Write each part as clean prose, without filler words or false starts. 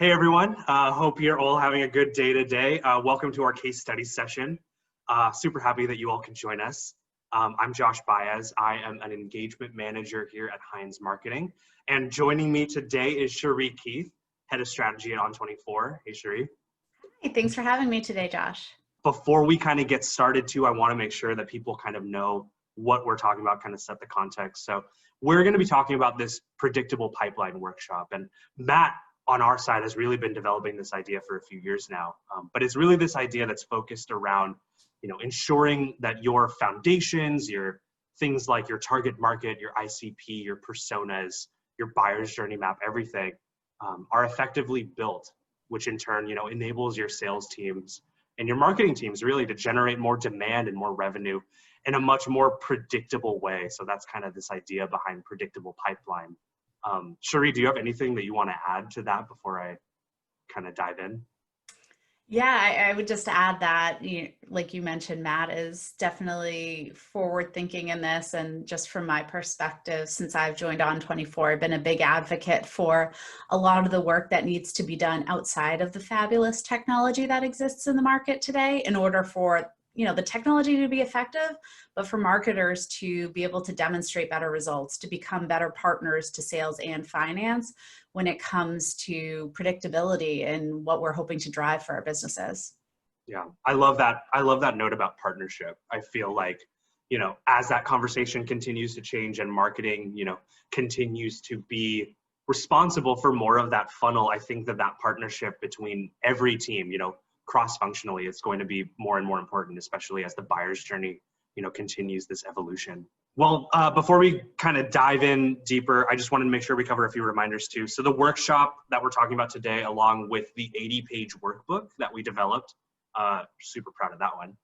Hey everyone, hope you're all having a good day today. Welcome to our case study session. Super happy that you all can join us. I'm Josh Baez. I am an engagement manager here at Heinz Marketing. And joining me today is Cherie Keith, Head of Strategy at On24. Hey Cherie. Hey, thanks for having me today, Josh. Before we kind of get started too, I want to make sure that people kind of know what we're talking about, kind of set the context. So we're going to be talking about this predictable pipeline workshop. And Matt, on our side, has really been developing this idea for a few years now. But it's really this idea that's focused around, ensuring that your foundations, your things like your target market, your ICP, your personas, your buyer's journey map, everything are effectively built, which in turn, enables your sales teams and your marketing teams really to generate more demand and more revenue in a much more predictable way. So that's kind of this idea behind predictable pipeline. Cherie, do you have anything that you want to add to that before I kind of dive in? Yeah, I would just add that, like you mentioned, Matt is definitely forward thinking in this. And just from my perspective, since I've joined On24, I've been a big advocate for a lot of the work that needs to be done outside of the fabulous technology that exists in the market today in order for the technology to be effective, but for marketers to be able to demonstrate better results, to become better partners to sales and finance when it comes to predictability and what we're hoping to drive for our businesses. Yeah, I love that. I love that note about partnership. I feel like, as that conversation continues to change and marketing, continues to be responsible for more of that funnel, I think that partnership between every team, cross-functionally, it's going to be more and more important, especially as the buyer's journey, continues this evolution. Well, before we kind of dive in deeper, I just wanted to make sure we cover a few reminders too. So the workshop that we're talking about today, along with the 80-page workbook that we developed, super proud of that one.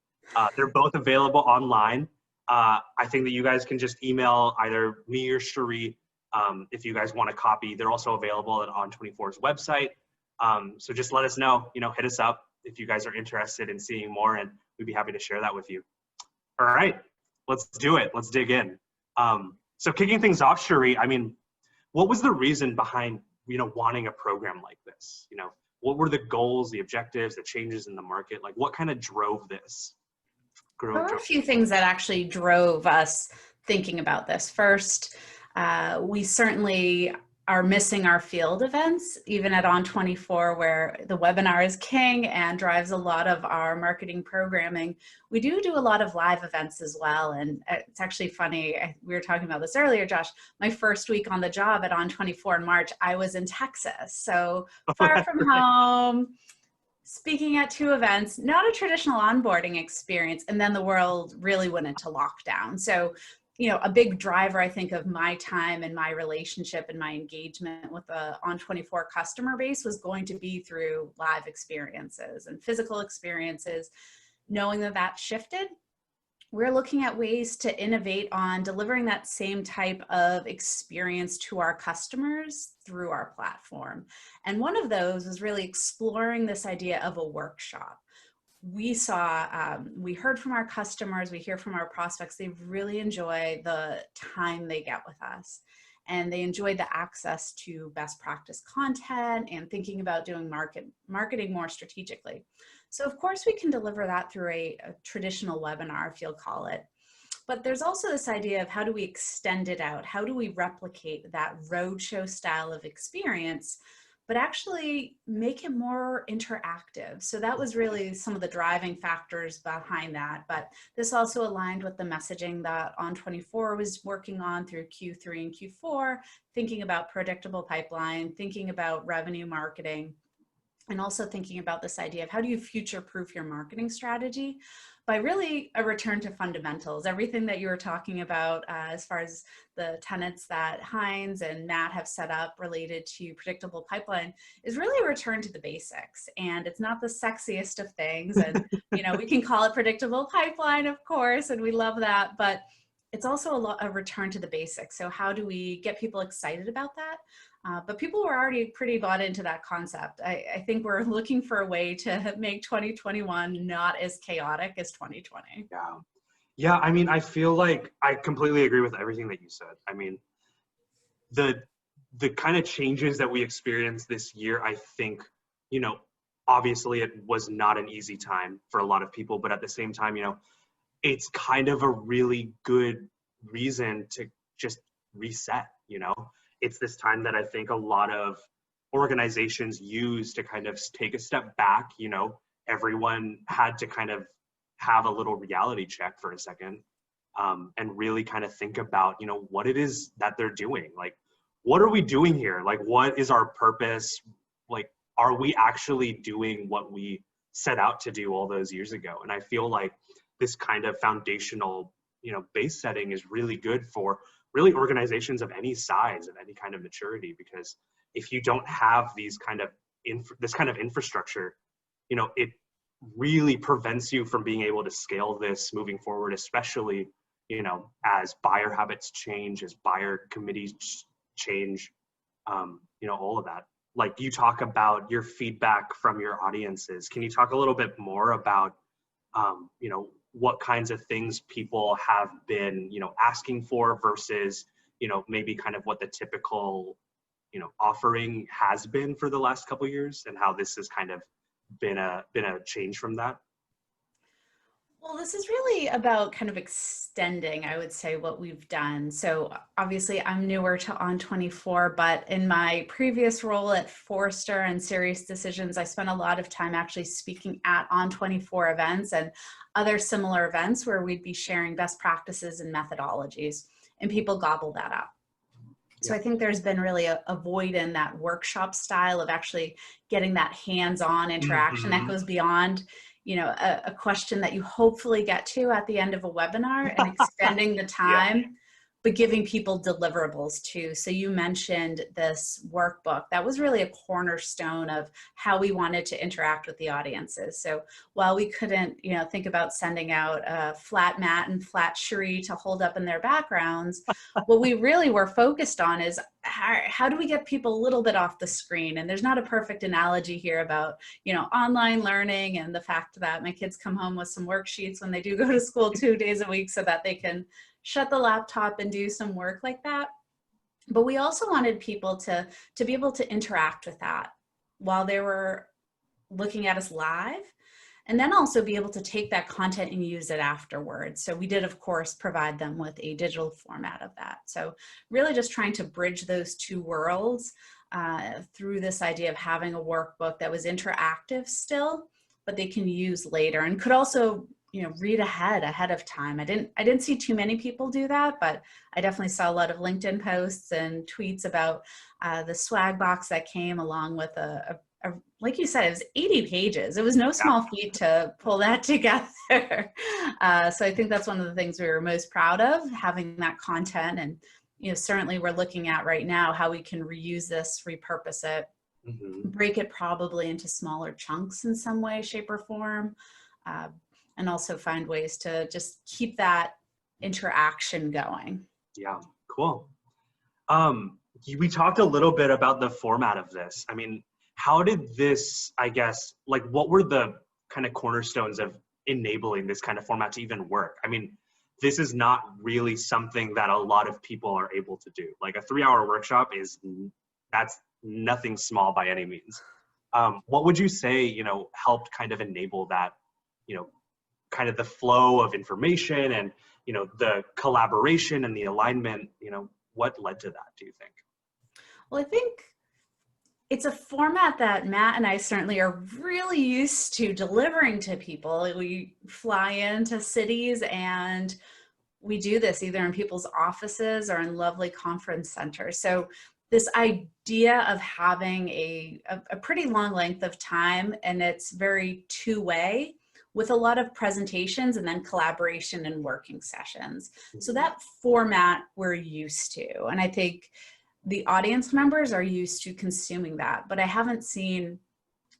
They're both available online. I think that you guys can just email either me or Cherie if you guys want a copy. They're also available at On24's website. So just let us know, hit us up if you guys are interested in seeing more, and we'd be happy to share that with you. All right, let's do it. Let's dig in. So kicking things off, Cherie, what was the reason behind, wanting a program like this? What were the goals, the objectives, the changes in the market? Like what kind of drove this? There were a few things that actually drove us thinking about this. First, we certainly are missing our field events, even at On24, where the webinar is king and drives a lot of our marketing programming. We do a lot of live events as well. And it's actually funny, we were talking about this earlier, Josh, my first week on the job at On24 in March, I was in Texas. So far from home, speaking at 2 events, not a traditional onboarding experience. And then the world really went into lockdown. So a big driver, I think, of my time and my relationship and my engagement with the On24 customer base was going to be through live experiences and physical experiences. Knowing that shifted, we're looking at ways to innovate on delivering that same type of experience to our customers through our platform. And one of those was really exploring this idea of a workshop. We heard from our customers, we hear from our prospects, they really enjoy the time they get with us. And they enjoy the access to best practice content and thinking about doing marketing more strategically. So of course we can deliver that through a traditional webinar, if you'll call it. But there's also this idea of how do we extend it out? How do we replicate that roadshow style of experience, but actually make it more interactive? So that was really some of the driving factors behind that. But this also aligned with the messaging that On24 was working on through Q3 and Q4, thinking about predictable pipeline, thinking about revenue marketing, and also thinking about this idea of how do you future-proof your marketing strategy by really a return to fundamentals. Everything that you were talking about as far as the tenets that Heinz and Matt have set up related to predictable pipeline is really a return to the basics. And it's not the sexiest of things. And, we can call it predictable pipeline, of course, and we love that, but it's also a return to the basics. So how do we get people excited about that? But people were already pretty bought into that concept. I think we're looking for a way to make 2021 not as chaotic as 2020. Yeah, I feel like I completely agree with everything that you said. The the kind of changes that we experienced this year, I think, you know, obviously it was not an easy time for a lot of people, but at the same time, you know, it's kind of a really good reason to just reset, you know? It's this time that I think a lot of organizations use to kind of take a step back, you know? Everyone had to kind of have a little reality check for a second, and really kind of think about, you know, what it is that they're doing. Like, what are we doing here? Like, what is our purpose? Like, are we actually doing what we set out to do all those years ago? And I feel like this kind of foundational, you know, base setting is really good for really organizations of any size, of any kind of maturity, because if you don't have these kind of this kind of infrastructure, you know, it really prevents you from being able to scale this moving forward, especially, you know, as buyer habits change, as buyer committees change, you know, all of that. Like, you talk about your feedback from your audiences. Can you talk a little bit more about, you know, what kinds of things people have been, you know, asking for versus, you know, maybe kind of what the typical, you know, offering has been for the last couple of years, and how this has kind of been a change from that? Well, this is really about kind of extending, I would say, what we've done. So obviously I'm newer to On24, but in my previous role at Forrester and Serious Decisions, I spent a lot of time actually speaking at On24 events and other similar events where we'd be sharing best practices and methodologies, and people gobble that up. So I think there's been really a void in that workshop style of actually getting that hands-on interaction that goes beyond, you know, a question that you hopefully get to at the end of a webinar, and extending the time, but giving people deliverables too. So you mentioned this workbook. That was really a cornerstone of how we wanted to interact with the audiences. So while we couldn't, you know, think about sending out a flat mat and flat cherie to hold up in their backgrounds, what we really were focused on is how do we get people a little bit off the screen? And there's not a perfect analogy here about, you know, online learning and the fact that my kids come home with some worksheets when they do go to school 2 days a week so that they can shut the laptop and do some work like that. But we also wanted people to be able to interact with that while they were looking at us live, and then also be able to take that content and use it afterwards. So we did, of course, provide them with a digital format of that. So really just trying to bridge those two worlds through this idea of having a workbook that was interactive still, but they can use later, and could also, you know, read ahead of time. I didn't see too many people do that, but I definitely saw a lot of LinkedIn posts and tweets about the swag box that came along with a like you said, it was 80 pages. It was no small feat to pull that together. So I think that's one of the things we were most proud of, having that content. And, you know, certainly we're looking at right now how we can reuse this, repurpose it, break it probably into smaller chunks in some way, shape, or form. And also find ways to just keep that interaction going. Yeah, cool. We talked a little bit about the format of this. I mean, how did this, I guess, like, what were the kind of cornerstones of enabling this kind of format to even work? I mean, this is not really something that a lot of people are able to do. Like, a 3-hour workshop that's nothing small by any means. What would you say, you know, helped kind of enable that, you know, kind of the flow of information and, you know, the collaboration and the alignment? You know, what led to that, do you think? Well, I think it's a format that Matt and I certainly are really used to delivering to people. We fly into cities and we do this either in people's offices or in lovely conference centers. So this idea of having a pretty long length of time, and it's very two-way, with a lot of presentations and then collaboration and working sessions. So that format we're used to. And I think the audience members are used to consuming that, but I haven't seen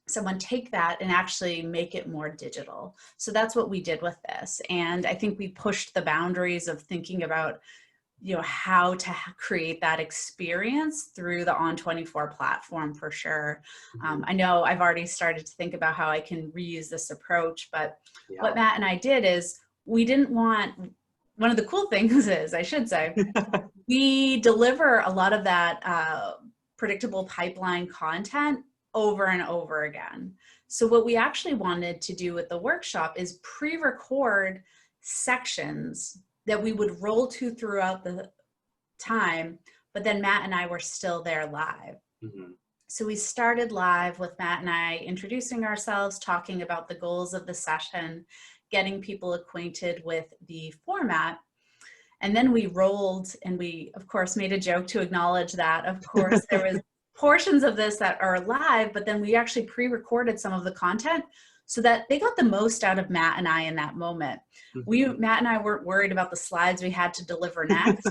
someone take that and actually make it more digital. So that's what we did with this. And I think we pushed the boundaries of thinking about, you know, how to create that experience through the On24 platform for sure. I know I've already started to think about how I can reuse this approach, but what Matt and I did is we didn't want, one of the cool things is, I should say, we deliver a lot of that predictable pipeline content over and over again. So what we actually wanted to do with the workshop is pre-record sections that we would roll to throughout the time, but then Matt and I were still there live. Mm-hmm. So we started live with Matt and I introducing ourselves, talking about the goals of the session, getting people acquainted with the format. And then we rolled, and we, of course, made a joke to acknowledge that, of course, there was portions of this that are live, but then we actually pre-recorded some of the content so that they got the most out of Matt and I in that moment. Matt and I weren't worried about the slides we had to deliver next.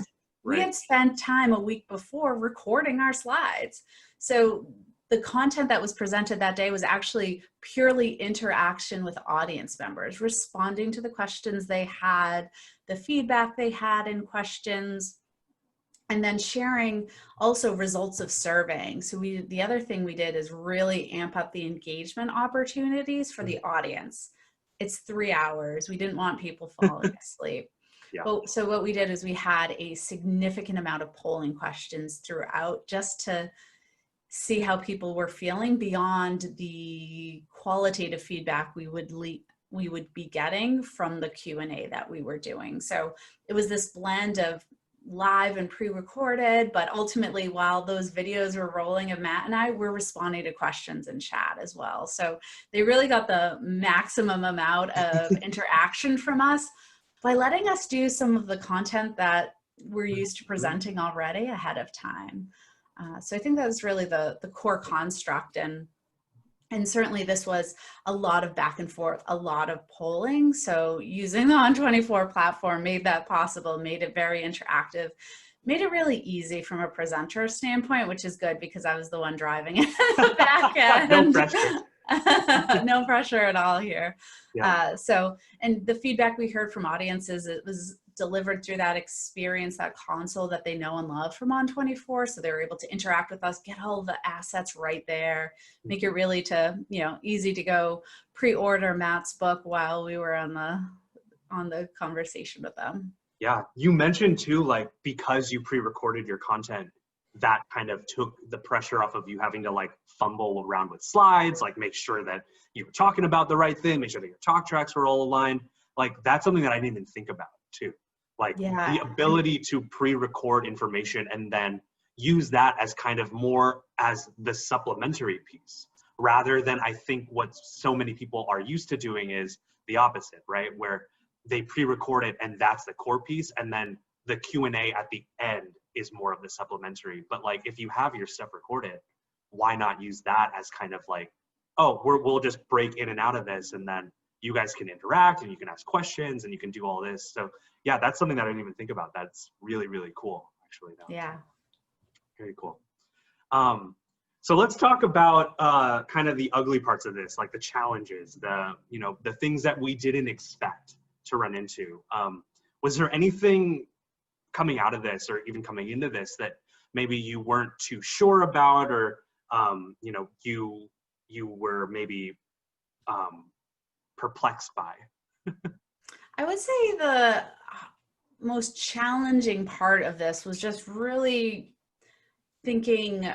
Right. We had spent time a week before recording our slides. So the content that was presented that day was actually purely interaction with audience members, responding to the questions they had, the feedback they had in questions, and then sharing also results of surveying. So the other thing we did is really amp up the engagement opportunities for the audience. It's 3 hours. We didn't want people falling asleep. Yeah. So what we did is we had a significant amount of polling questions throughout just to see how people were feeling beyond the qualitative feedback we would be getting from the Q&A that we were doing. So it was this blend of live and pre-recorded, but ultimately while those videos were rolling of Matt and I, were responding to questions in chat as well. So they really got the maximum amount of interaction from us by letting us do some of the content that we're used to presenting already ahead of time. So I think that was really the core construct, and certainly this was a lot of back and forth, a lot of polling. So using the On24 platform made that possible, made it very interactive, made it really easy from a presenter standpoint, which is good because I was the one driving it in the back end. No pressure. No pressure at all here. Yeah. And the feedback we heard from audiences, it was delivered through that experience, that console that they know and love from On24. So they were able to interact with us, get all the assets right there, make it really easy to go pre-order Matt's book while we were on the conversation with them. Yeah. You mentioned too, like, because you pre-recorded your content, that kind of took the pressure off of you having to like fumble around with slides, like make sure that you were talking about the right thing, make sure that your talk tracks were all aligned. Like that's something that I didn't even think about too. Like the ability to pre-record information and then use that as kind of more as the supplementary piece, rather than I think what so many people are used to doing is the opposite, right? Where they pre-record it and that's the core piece, and then the Q&A at the end is more of the supplementary. But like if you have your stuff recorded, why not use that as kind of like, oh, we'll just break in and out of this, and then you guys can interact and you can ask questions and you can do all this. So yeah, that's something that I didn't even think about. That's really, really cool, actually. Yeah. Very cool. So let's talk about kind of the ugly parts of this, like the challenges, the things that we didn't expect to run into. Was there anything coming out of this or even coming into this that maybe you weren't too sure about, or you were maybe perplexed by? I would say the most challenging part of this was just really thinking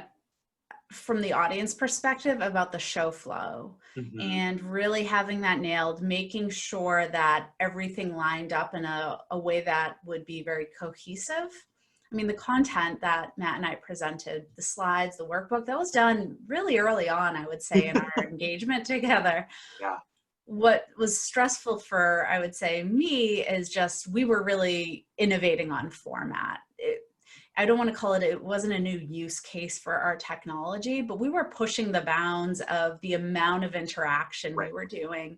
from the audience perspective about the show flow, and really having that nailed, making sure that everything lined up in a way that would be very cohesive. I mean, the content that Matt and I presented, the slides, the workbook, that was done really early on, I would say, in our engagement together. Yeah. What was stressful for, I would say, me is just we were really innovating on format. I don't want to call it, it wasn't a new use case for our technology, but we were pushing the bounds of the amount of interaction we were doing,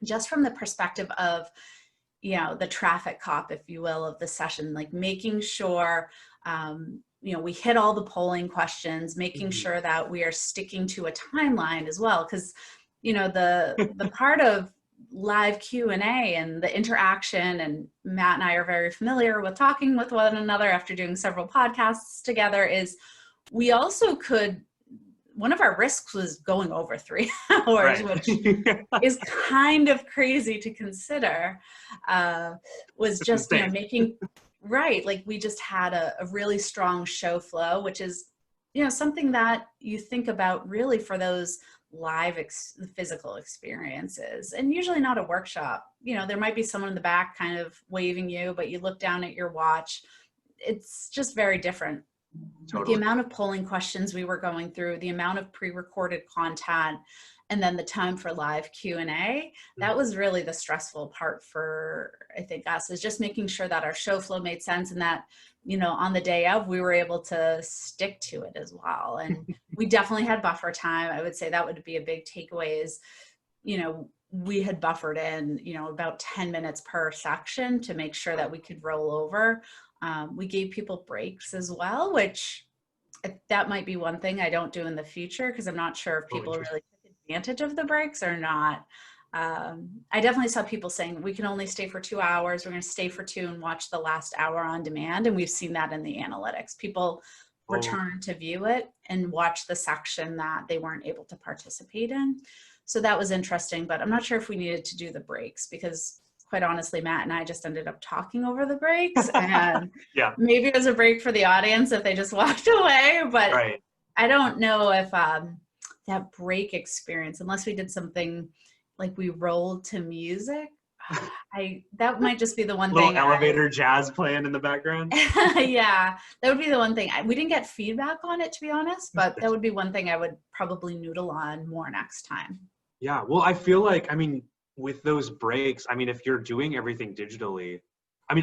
just from the perspective of, the traffic cop, if you will, of the session, like making sure, we hit all the polling questions, making sure that we are sticking to a timeline as well. Because, the part of live Q&A and the interaction, and Matt and I are very familiar with talking with one another after doing several podcasts together, is we also one of our risks was going over 3 hours, which is kind of crazy to consider, was just making, like we just had a really strong show flow, which is something that you think about really for those live physical experiences, and usually not a workshop. There might be someone in the back kind of waving you, but you look down at your watch. It's just very different. Totally. The amount of polling questions we were going through, the amount of pre-recorded content, and then the time for live Q&A, that was really the stressful part for, I think, us, is just making sure that our show flow made sense, and that, on the day of, we were able to stick to it as well. And we definitely had buffer time. I would say that would be a big takeaway is, we had buffered in, about 10 minutes per section to make sure that we could roll over. We gave people breaks as well, which that might be one thing I don't do in the future, because I'm not sure if people really took advantage of the breaks or not. I definitely saw people saying we can only stay for 2 hours. We're going to stay for 2 and watch the last hour on demand. And we've seen that in the analytics. People return to view it and watch the section that they weren't able to participate in. So that was interesting, but I'm not sure if we needed to do the breaks, because quite honestly, Matt and I just ended up talking over the breaks, and maybe it was a break for the audience if they just walked away, but I don't know if that break experience, unless we did something like we rolled to music, that might just be the one thing. Elevator jazz playing in the background. Yeah, that would be the one thing. We didn't get feedback on it, to be honest, but that would be one thing I would probably noodle on more next time. Yeah, well, I feel like, with those breaks, if you're doing everything digitally,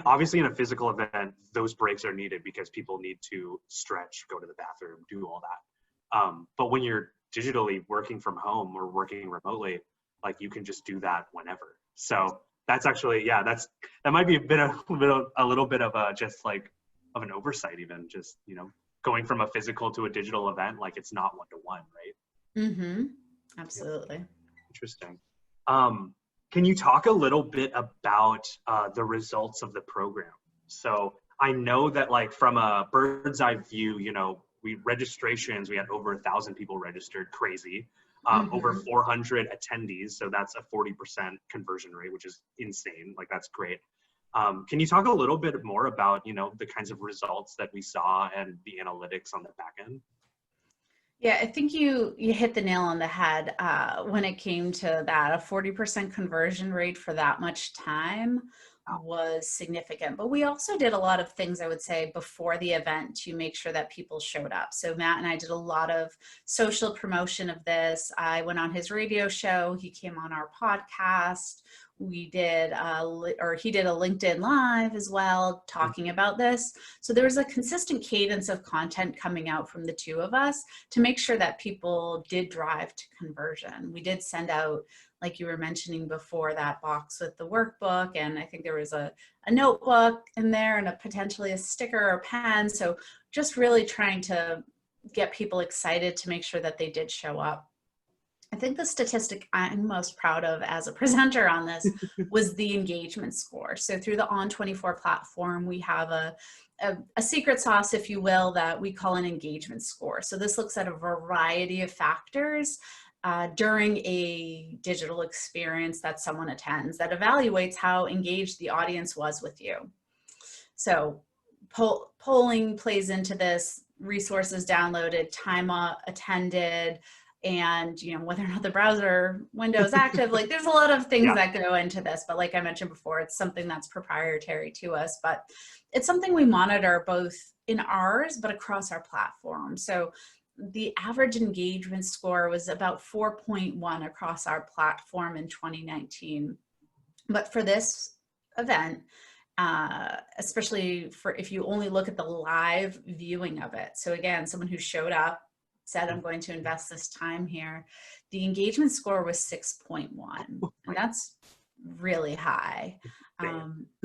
obviously in a physical event, those breaks are needed because people need to stretch, go to the bathroom, do all that. But when you're digitally working from home or working remotely, like, you can just do that whenever. So that's actually, that might be a little bit of of an oversight, even just, going from a physical to a digital event, like, it's not one-to-one, right? Mm-hmm. Absolutely. Yeah. Interesting. Can you talk a little bit about the results of the program? So I know that, like, from a bird's eye view, we had over 1,000 people registered, crazy. Over 400 attendees. So that's a 40% conversion rate, which is insane. Like, that's great. Can you talk a little bit more about, the kinds of results that we saw and the analytics on the back end? Yeah, I think you hit the nail on the head when it came to that. A 40% conversion rate for that much time was significant. But we also did a lot of things, I would say, before the event to make sure that people showed up. So Matt and I did a lot of social promotion of this. I went on his radio show. He came on our podcast. We did, he did a LinkedIn Live as well, talking about this. So there was a consistent cadence of content coming out from the two of us to make sure that people did drive to conversion. We did send out, like you were mentioning before, that box with the workbook, and I think there was a notebook in there and potentially a sticker or pen. So just really trying to get people excited to make sure that they did show up. I think the statistic I'm most proud of as a presenter on this was the engagement score. So through the On24 platform, we have a secret sauce, if you will, that we call an engagement score. So this looks at a variety of factors during a digital experience that someone attends that evaluates how engaged the audience was with you. So polling plays into this, resources downloaded, time attended, and whether or not the browser window is active. Like, there's a lot of things that go into this, but like I mentioned before, it's something that's proprietary to us, but it's something we monitor both in ours but across our platform. So the average engagement score was about 4.1 across our platform in 2019. But for this event, especially if you only look at the live viewing of it, so again, someone who showed up, said, I'm going to invest this time here, the engagement score was 6.1, and that's really high.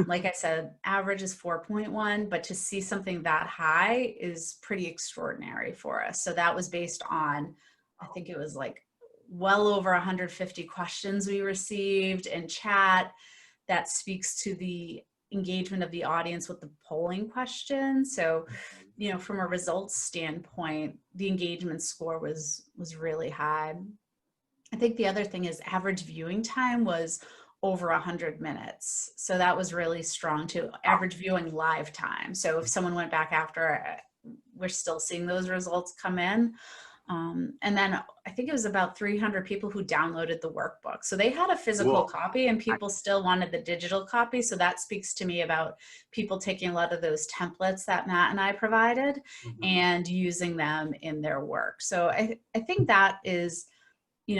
Like I said, average is 4.1, but to see something that high is pretty extraordinary for us. So that was based on, I think it was like well over 150 questions we received in chat. That speaks to the engagement of the audience with the polling questions. So, from a results standpoint, the engagement score was really high. I think the other thing is average viewing time was over 100 minutes. So that was really strong too. Average viewing live time. So if someone went back after, we're still seeing those results come in. And then I think it was about 300 people who downloaded the workbook. So they had a physical copy and people still wanted the digital copy. So that speaks to me about people taking a lot of those templates that Matt and I provided and using them in their work. So I think that is,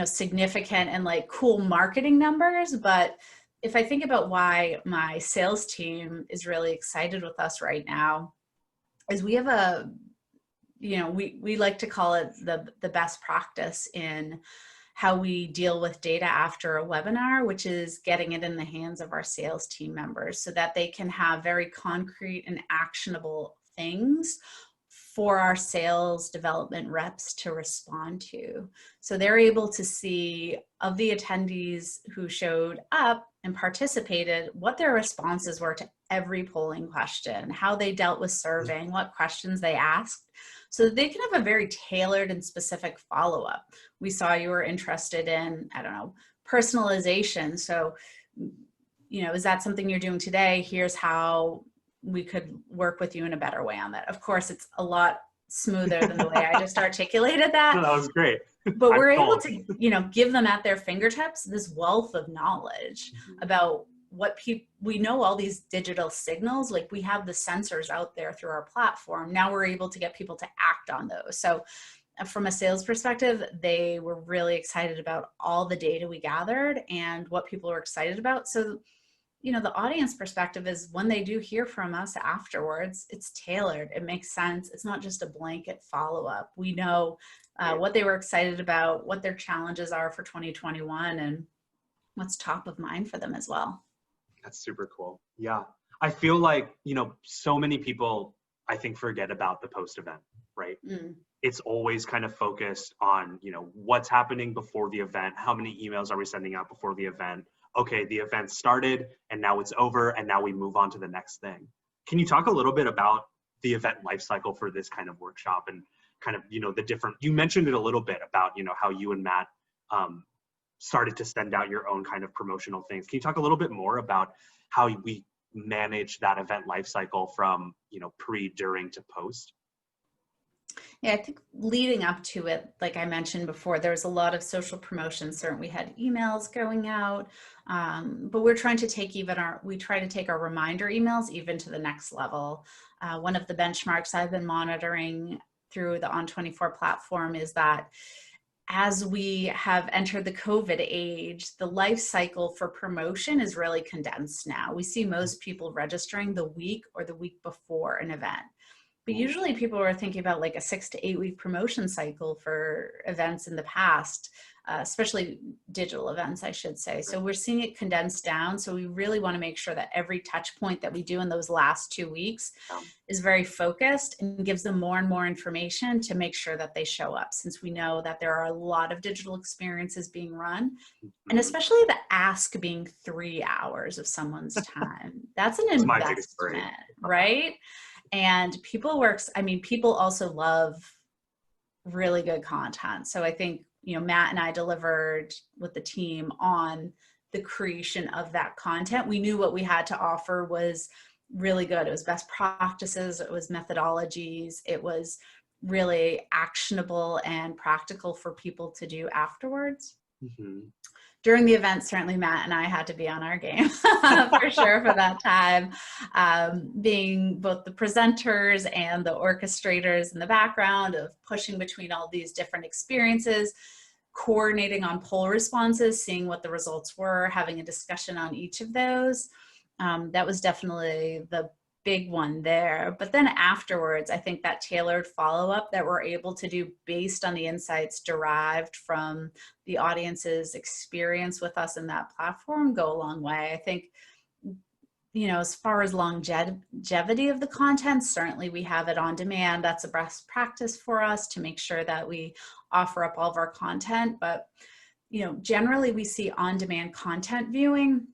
significant and like cool marketing numbers. But if I think about why my sales team is really excited with us right now, is we have we like to call it the best practice in how we deal with data after a webinar, which is getting it in the hands of our sales team members so that they can have very concrete and actionable things for our sales development reps to respond to. So they're able to see, of the attendees who showed up and participated, what their responses were to every polling question, how they dealt with surveying, what questions they asked, so that they can have a very tailored and specific follow-up. We saw you were interested in, personalization. So, is that something you're doing today? Here's how we could work with you in a better way on that. Of course, it's a lot smoother than the way I just articulated that. No, that was great. But we're able to, give them at their fingertips this wealth of knowledge about what we know, all these digital signals, like we have the sensors out there through our platform. Now we're able to get people to act on those. So from a sales perspective, they were really excited about all the data we gathered and what people were excited about. So, the audience perspective is when they do hear from us afterwards, it's tailored. It makes sense. It's not just a blanket follow-up. We know what they were excited about, what their challenges are for 2021, and what's top of mind for them as well. That's super cool. Yeah. I feel like, so many people, I think, forget about the post-event, right? It's always kind of focused on, what's happening before the event. How many emails are we sending out before the event? Okay, the event started and now it's over and now we move on to the next thing. Can you talk a little bit about the event lifecycle for this kind of workshop and kind of, the different, you mentioned it a little bit about, how you and Matt started to send out your own kind of promotional things. Can you talk a little bit more about how we manage that event lifecycle from, pre, during to post? Yeah, I think leading up to it, like I mentioned before, there was a lot of social promotion. Certainly we had emails going out, but we're trying to take we try to take our reminder emails even to the next level. One of the benchmarks I've been monitoring through the On24 platform is that as we have entered the COVID age, the life cycle for promotion is really condensed now. We see most people registering the week or the week before an event. But usually people are thinking about like a 6 to 8 week promotion cycle for events in the past, especially digital events, I should say. So we're seeing it condensed down. So we really want to make sure that every touch point that we do in those last 2 weeks is very focused and gives them more and more information to make sure that they show up, since we know that there are a lot of digital experiences being run, and especially the ask being 3 hours of someone's time. That's an investment, right? And people also love really good content. So I think, Matt and I delivered with the team on the creation of that content. We knew what we had to offer was really good. It was best practices, it was methodologies, it was really actionable and practical for people to do afterwards. During the event, certainly Matt and I had to be on our game for sure for that time, being both the presenters and the orchestrators in the background of pushing between all these different experiences, coordinating on poll responses, seeing what the results were, having a discussion on each of those. That was definitely the big one there. But then afterwards, I think that tailored follow-up that we're able to do based on the insights derived from the audience's experience with us in that platform go a long way. I think, as far as longevity of the content, certainly we have it on demand. That's a best practice for us to make sure that we offer up all of our content. But, generally we see on-demand content viewing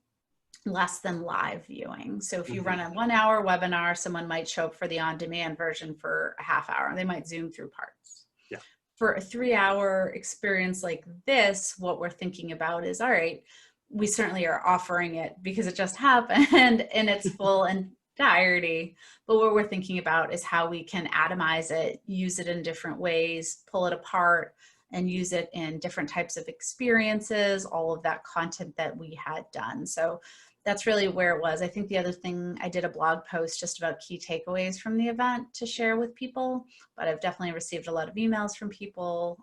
less than live viewing. So if you run a 1 hour webinar, someone might show up for the on-demand version for a half hour. They might zoom through parts. Yeah. For a 3 hour experience like this, what we're thinking about is, all right, we certainly are offering it because it just happened in its full and entirety, but what we're thinking about is how we can atomize it, use it in different ways, pull it apart, and use it in different types of experiences, all of that content that we had done. So that's really where it was. I think the other thing, I did a blog post just about key takeaways from the event to share with people, but I've definitely received a lot of emails from people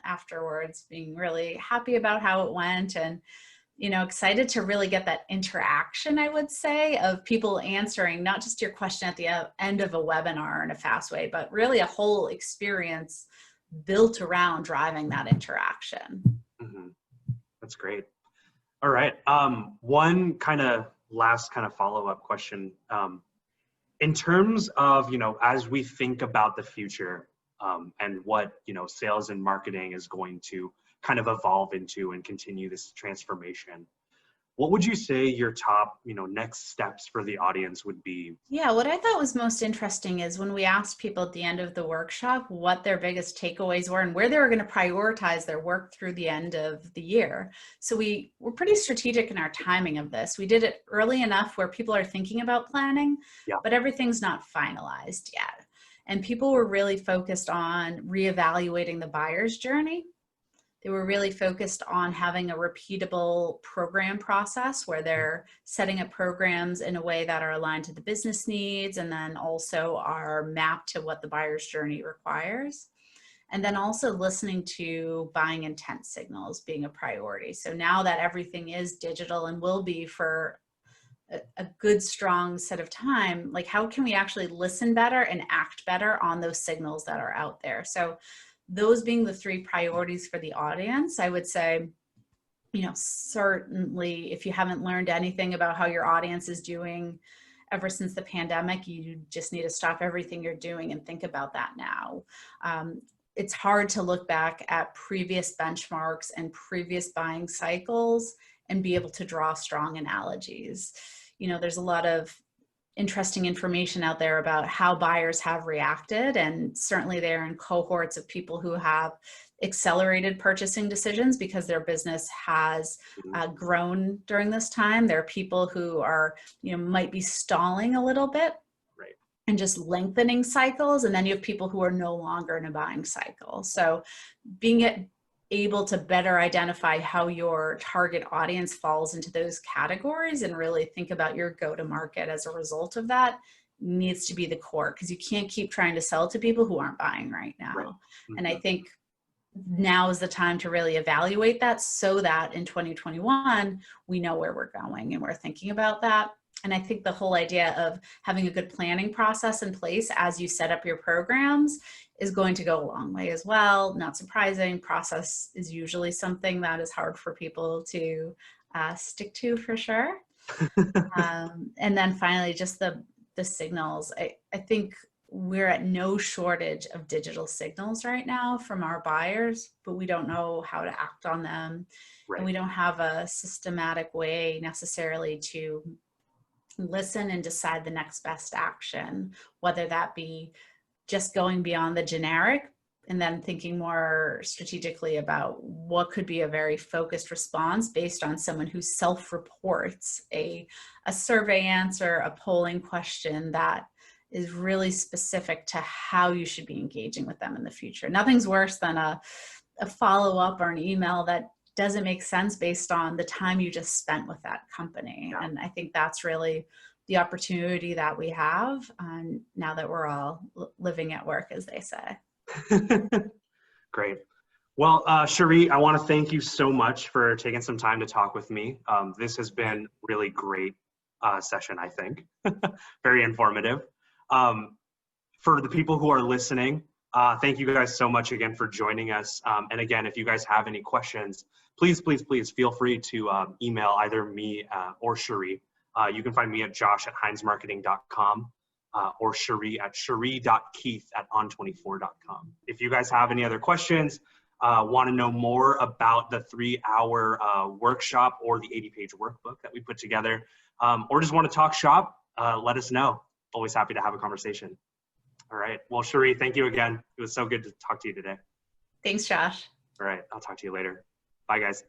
afterwards being really happy about how it went, and excited to really get that interaction, I would say, of people answering not just your question at the end of a webinar in a fast way, but really a whole experience built around driving that interaction. Mm-hmm. That's great. All right. One kind of last kind of follow-up question. In terms of, as we think about the future and what, sales and marketing is going to kind of evolve into and continue this transformation, what would you say your top, next steps for the audience would be? Yeah, what I thought was most interesting is when we asked people at the end of the workshop what their biggest takeaways were and where they were going to prioritize their work through the end of the year. So we were pretty strategic in our timing of this. We did it early enough where people are thinking about planning, but everything's not finalized yet. And people were really focused on reevaluating the buyer's journey. They were really focused on having a repeatable program process where they're setting up programs in a way that are aligned to the business needs and then also are mapped to what the buyer's journey requires. And then also listening to buying intent signals being a priority. So now that everything is digital and will be for a good, strong set of time, like how can we actually listen better and act better on those signals that are out there? So those being the three priorities for the audience, I would say, certainly if you haven't learned anything about how your audience is doing ever since the pandemic, you just need to stop everything you're doing and think about that now. It's hard to look back at previous benchmarks and previous buying cycles and be able to draw strong analogies. There's a lot of interesting information out there about how buyers have reacted, and certainly they're in cohorts of people who have accelerated purchasing decisions because their business has grown during this time. There are people who are, might be stalling a little bit and just lengthening cycles, and then you have people who are no longer in a buying cycle. So being able to better identify how your target audience falls into those categories and really think about your go-to-market as a result of that needs to be the core, because you can't keep trying to sell to people who aren't buying right now. Mm-hmm. And I think now is the time to really evaluate that so that in 2021, we know where we're going and we're thinking about that. And I think the whole idea of having a good planning process in place as you set up your programs is going to go a long way as well. Not surprising, process is usually something that is hard for people to stick to for sure. And then finally, just the signals. I think we're at no shortage of digital signals right now from our buyers, but we don't know how to act on them. And we don't have a systematic way necessarily to listen and decide the next best action, whether that be just going beyond the generic and then thinking more strategically about what could be a very focused response based on someone who self-reports a survey answer, a polling question that is really specific to how you should be engaging with them in the future. Nothing's worse than a follow-up or an email that doesn't make sense based on the time you just spent with that company. Yeah. And I think that's really the opportunity that we have now that we're all living at work, as they say. Great. Well, Cherie, I want to thank you so much for taking some time to talk with me. This has been really great session, I think. Very informative. For the people who are listening, thank you guys so much again for joining us. And again, if you guys have any questions, please feel free to email either me or Cherie. You can find me at josh@heinzmarketing.com or Cherie at cherie.keith@on24.com. If you guys have any other questions, want to know more about the 3-hour workshop or the 80-page workbook that we put together, or just want to talk shop, let us know. Always happy to have a conversation. All right. Well, Cherie, thank you again. It was so good to talk to you today. Thanks, Josh. All right. I'll talk to you later. Bye, guys.